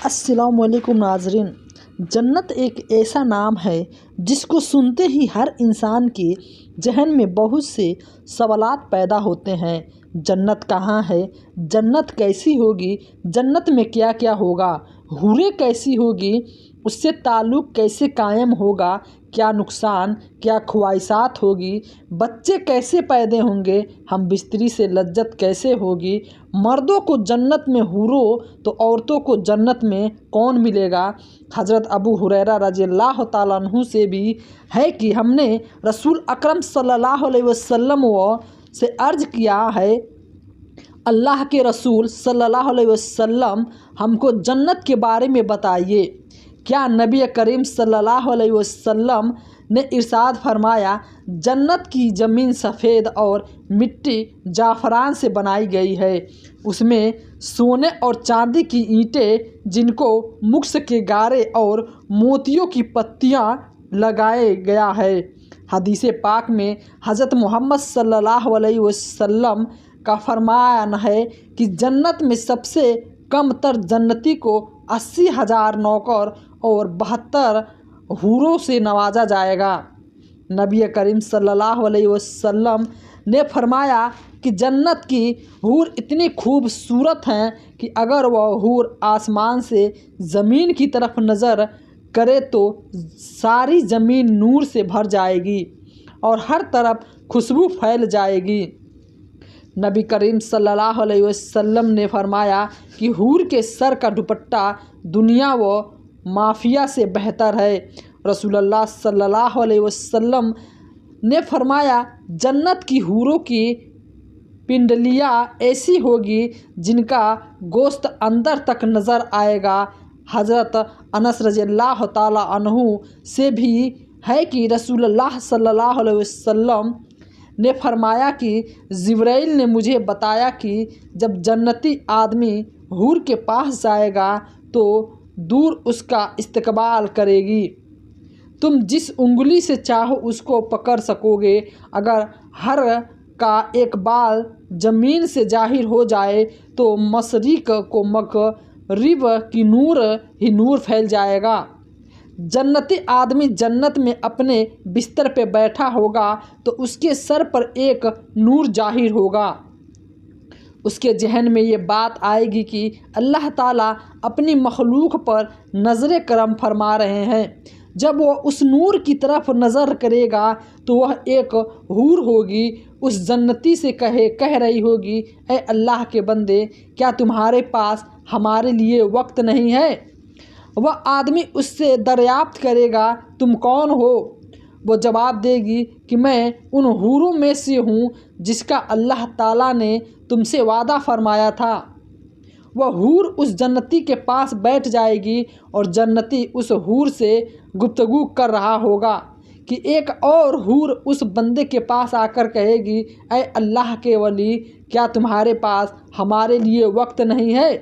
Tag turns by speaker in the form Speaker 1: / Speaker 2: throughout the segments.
Speaker 1: السلام علیکم ناظرین، جنت ایک ایسا نام ہے جس کو سنتے ہی ہر انسان کے ذہن میں بہت سے سوالات پیدا ہوتے ہیں۔ جنت کہاں ہے؟ جنت کیسی ہوگی؟ جنت میں کیا کیا ہوگا؟ حوریں کیسی ہوگی؟ اس سے تعلق کیسے قائم ہوگا؟ کیا نقصان، کیا خواہشات ہوگی؟ بچے کیسے پیدا ہوں گے؟ ہم بستری سے لذت کیسے ہوگی؟ مردوں کو جنت میں حوروں تو عورتوں کو جنت میں کون ملے گا؟ حضرت ابو ہریرہ رضی اللہ تعالیٰ عنہ سے بھی ہے کہ ہم نے رسول اکرم صلی اللہ علیہ وسلم سے عرض کیا ہے، اللہ کے رسول صلی اللہ علیہ وسلم ہم کو جنت کے بارے میں بتائیے۔ کیا نبی کریم صلی اللہ علیہ وسلم نے ارشاد فرمایا، جنت کی زمین سفید اور مٹی زعفران سے بنائی گئی ہے، اس میں سونے اور چاندی کی اینٹیں جن کو مکس کے گارے اور موتیوں کی پتیاں لگائے گیا ہے۔ حدیث پاک میں حضرت محمد صلی اللہ علیہ وسلم کا فرمان ہے کہ جنت میں سب سے کم تر جنتی کو 80,000 نوکر اور 72 حوروں سے نوازا جائے گا۔ نبی کریم صلی اللہ علیہ وسلم نے فرمایا کہ جنت کی حور اتنی خوبصورت ہیں کہ اگر وہ حور آسمان سے زمین کی طرف نظر کرے تو ساری زمین نور سے بھر جائے گی اور ہر طرف خوشبو پھیل جائے گی۔ نبی کریم صلی اللہ علیہ وسلم نے فرمایا کہ حور کے سر کا دوپٹہ دنیا و مافیہ سے بہتر ہے۔ رسول اللہ صلی اللہ علیہ وسلم نے فرمایا، جنت کی حوروں کی پنڈلیاں ایسی ہوگی جن کا گوشت اندر تک نظر آئے گا۔ حضرت انس رضی اللہ تعالیٰ عنہ سے بھی ہے کہ رسول اللہ صلی اللہ علیہ وسلم نے فرمایا کہ جبرائیل نے مجھے بتایا کہ جب جنتی آدمی حور کے پاس جائے گا تو دور اس کا استقبال کرے گی، تم جس انگلی سے چاہو اس کو پکڑ سکو گے۔ اگر ہر کا ایک بال زمین سے ظاہر ہو جائے تو مشرق کو مغرب کی نور ہی نور پھیل جائے گا۔ جنتی آدمی جنت میں اپنے بستر پہ بیٹھا ہوگا تو اس کے سر پر ایک نور ظاہر ہوگا۔ اس کے ذہن میں یہ بات آئے گی کہ اللہ تعالیٰ اپنی مخلوق پر نظر کرم فرما رہے ہیں۔ جب وہ اس نور کی طرف نظر کرے گا تو وہ ایک حور ہوگی، اس جنتی سے کہہ رہی ہوگی، اے اللہ کے بندے، کیا تمہارے پاس ہمارے لیے وقت نہیں ہے؟ وہ آدمی اس سے دریافت کرے گا، تم کون ہو؟ وہ جواب دے گی کہ میں ان حوروں میں سے ہوں جس کا اللہ تعالیٰ نے تم سے وعدہ فرمایا تھا۔ وہ حور اس جنتی کے پاس بیٹھ جائے گی اور جنتی اس حور سے گفتگو کر رہا ہوگا کہ ایک اور حور اس بندے کے پاس آ کر کہے گی، اے اللہ کے ولی، کیا تمہارے پاس ہمارے لیے وقت نہیں ہے؟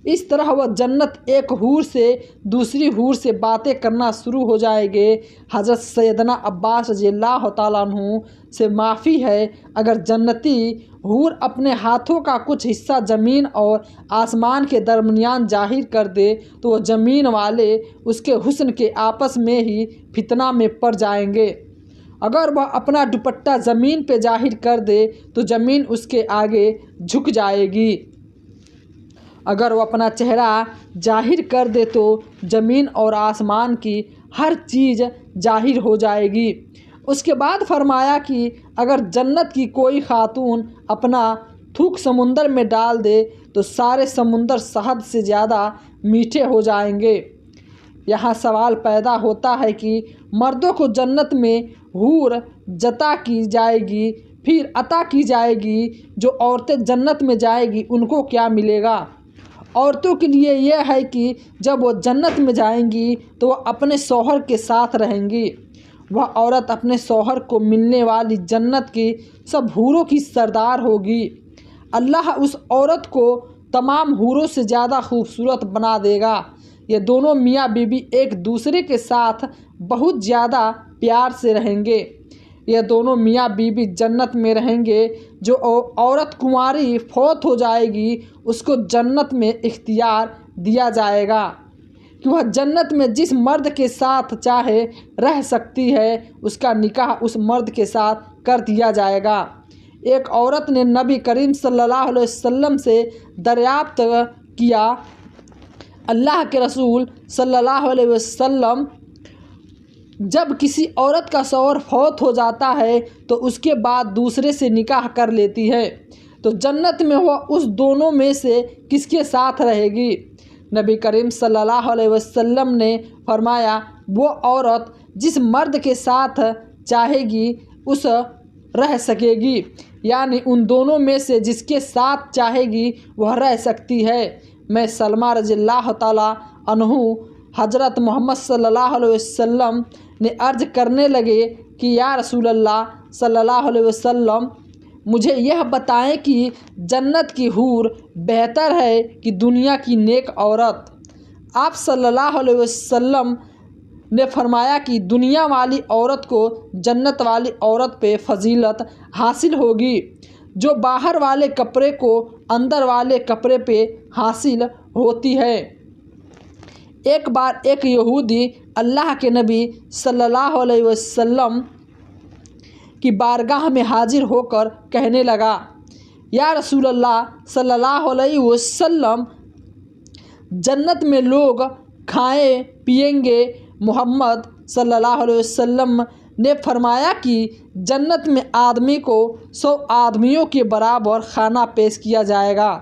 Speaker 1: اس طرح وہ جنت ایک حور سے دوسری حور سے باتیں کرنا شروع ہو جائے گے۔ حضرت سیدنا عباس رضی اللہ تعالیٰ عنہ سے معافی ہے، اگر جنتی حور اپنے ہاتھوں کا کچھ حصہ زمین اور آسمان کے درمیان ظاہر کر دے تو وہ زمین والے اس کے حسن کے آپس میں ہی فتنہ میں پڑ جائیں گے۔ اگر وہ اپنا دوپٹہ زمین پہ ظاہر کر دے تو زمین اس کے آگے جھک جائے گی۔ اگر وہ اپنا چہرہ ظاہر کر دے تو زمین اور آسمان کی ہر چیز ظاہر ہو جائے گی۔ اس کے بعد فرمایا کہ اگر جنت کی کوئی خاتون اپنا تھوک سمندر میں ڈال دے تو سارے سمندر شہد سے زیادہ میٹھے ہو جائیں گے۔ یہاں سوال پیدا ہوتا ہے کہ مردوں کو جنت میں حور عطا کی جائے گی، پھر عطا کی جائے گی، جو عورتیں جنت میں جائیں گی ان کو کیا ملے گا؟ عورتوں کے لیے یہ ہے کہ جب وہ جنت میں جائیں گی تو وہ اپنے شوہر کے ساتھ رہیں گی۔ وہ عورت اپنے شوہر کو ملنے والی جنت کی سب حوروں کی سردار ہوگی۔ اللہ اس عورت کو تمام حوروں سے زیادہ خوبصورت بنا دے گا۔ یہ دونوں میاں بیوی ایک دوسرے کے ساتھ بہت زیادہ پیار سے رہیں گے۔ یہ دونوں میاں بیوی جنت میں رہیں گے۔ جو عورت کنواری فوت ہو جائے گی اس کو جنت میں اختیار دیا جائے گا کہ وہ جنت میں جس مرد کے ساتھ چاہے رہ سکتی ہے، اس کا نکاح اس مرد کے ساتھ کر دیا جائے گا۔ ایک عورت نے نبی کریم صلی اللہ علیہ وسلم سے دریافت کیا، اللہ کے رسول صلی اللہ علیہ وسلم، جب کسی عورت کا شوہر فوت ہو جاتا ہے تو اس کے بعد دوسرے سے نکاح کر لیتی ہے، تو جنت میں وہ اس دونوں میں سے کس کے ساتھ رہے گی؟ نبی کریم صلی اللہ علیہ وسلم نے فرمایا، وہ عورت جس مرد کے ساتھ چاہے گی اس رہ سکے گی، یعنی ان دونوں میں سے جس کے ساتھ چاہے گی وہ رہ سکتی ہے۔ میں سلمہ رضی اللہ تعالیٰ عنہ حضرت محمد صلی اللہ علیہ وسلم نے عرض کرنے لگے کہ یا رسول اللہ صلی اللہ علیہ وسلم، مجھے یہ بتائیں کہ جنت کی حور بہتر ہے کہ دنیا کی نیک عورت؟ آپ صلی اللہ علیہ وسلم نے فرمایا کہ دنیا والی عورت کو جنت والی عورت پہ فضیلت حاصل ہوگی جو باہر والے کپڑے کو اندر والے کپڑے پہ حاصل ہوتی ہے۔ ایک بار ایک یہودی اللہ کے نبی صلی اللہ علیہ وسلم کی بارگاہ میں حاضر ہو کر کہنے لگا، یا رسول اللہ صلی اللہ علیہ وسلم، جنت میں لوگ کھائیں پیئیں گے۔ محمد صلی اللہ علیہ وسلم نے فرمایا کہ جنت میں آدمی کو 100 آدمیوں کے برابر کھانا پیش کیا جائے گا،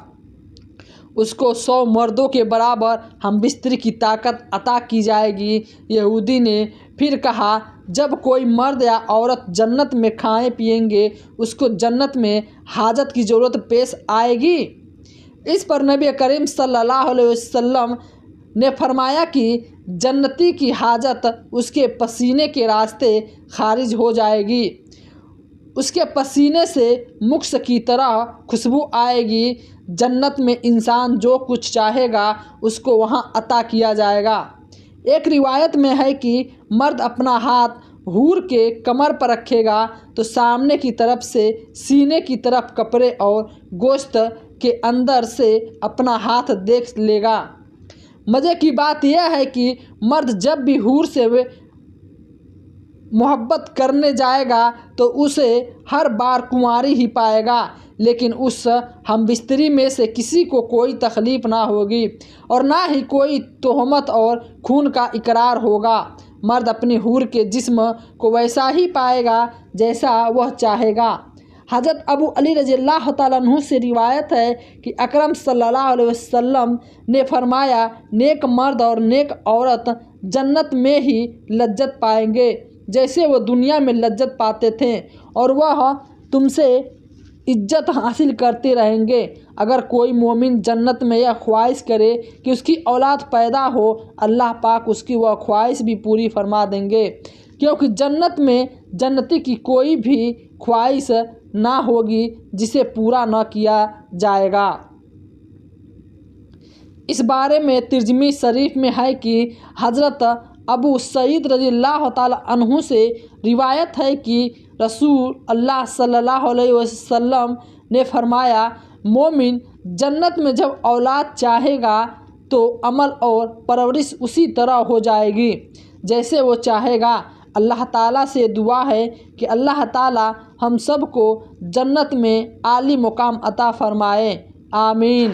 Speaker 1: اس کو 100 مردوں کے برابر ہم بستری کی طاقت عطا کی جائے گی۔ یہودی نے پھر کہا، جب کوئی مرد یا عورت جنت میں کھائیں پیئیں گے اس کو جنت میں حاجت کی ضرورت پیش آئے گی؟ اس پر نبی کریم صلی اللہ علیہ وسلم نے فرمایا کہ جنتی کی حاجت اس کے پسینے کے راستے خارج ہو جائے گی، اس کے پسینے سے مکس کی طرح خوشبو آئے گی۔ جنت میں انسان جو کچھ چاہے گا اس کو وہاں عطا کیا جائے گا۔ ایک روایت میں ہے کہ مرد اپنا ہاتھ حور کے کمر پر رکھے گا تو سامنے کی طرف سے سینے کی طرف کپڑے اور گوشت کے اندر سے اپنا ہاتھ دیکھ لے گا۔ مزے کی بات یہ ہے کہ مرد جب بھی حور سے محبت کرنے جائے گا تو اسے ہر بار کنواری ہی پائے گا، لیکن اس ہم بستری میں سے کسی کو کوئی تکلیف نہ ہوگی اور نہ ہی کوئی تہمت اور خون کا اقرار ہوگا۔ مرد اپنی حور کے جسم کو ویسا ہی پائے گا جیسا وہ چاہے گا۔ حضرت ابو علی رضی اللہ تعالیٰ عنہ سے روایت ہے کہ اکرم صلی اللہ علیہ وسلم نے فرمایا، نیک مرد اور نیک عورت جنت میں ہی لذت پائیں گے جیسے وہ دنیا میں لذت پاتے تھے، اور وہ تم سے عزت حاصل کرتے رہیں گے۔ اگر کوئی مومن جنت میں یہ خواہش کرے کہ اس کی اولاد پیدا ہو، اللہ پاک اس کی وہ خواہش بھی پوری فرما دیں گے، کیونکہ جنت میں جنتی کی کوئی بھی خواہش نہ ہوگی جسے پورا نہ کیا جائے گا۔ اس بارے میں ترمذی شریف میں ہے کہ حضرت ابو سعید رضی اللہ تعالیٰ عنہ سے روایت ہے کہ رسول اللہ صلی اللہ علیہ وسلم نے فرمایا، مومن جنت میں جب اولاد چاہے گا تو عمل اور پرورش اسی طرح ہو جائے گی جیسے وہ چاہے گا۔ اللہ تعالیٰ سے دعا ہے کہ اللہ تعالیٰ ہم سب کو جنت میں عالی مقام عطا فرمائے، آمین۔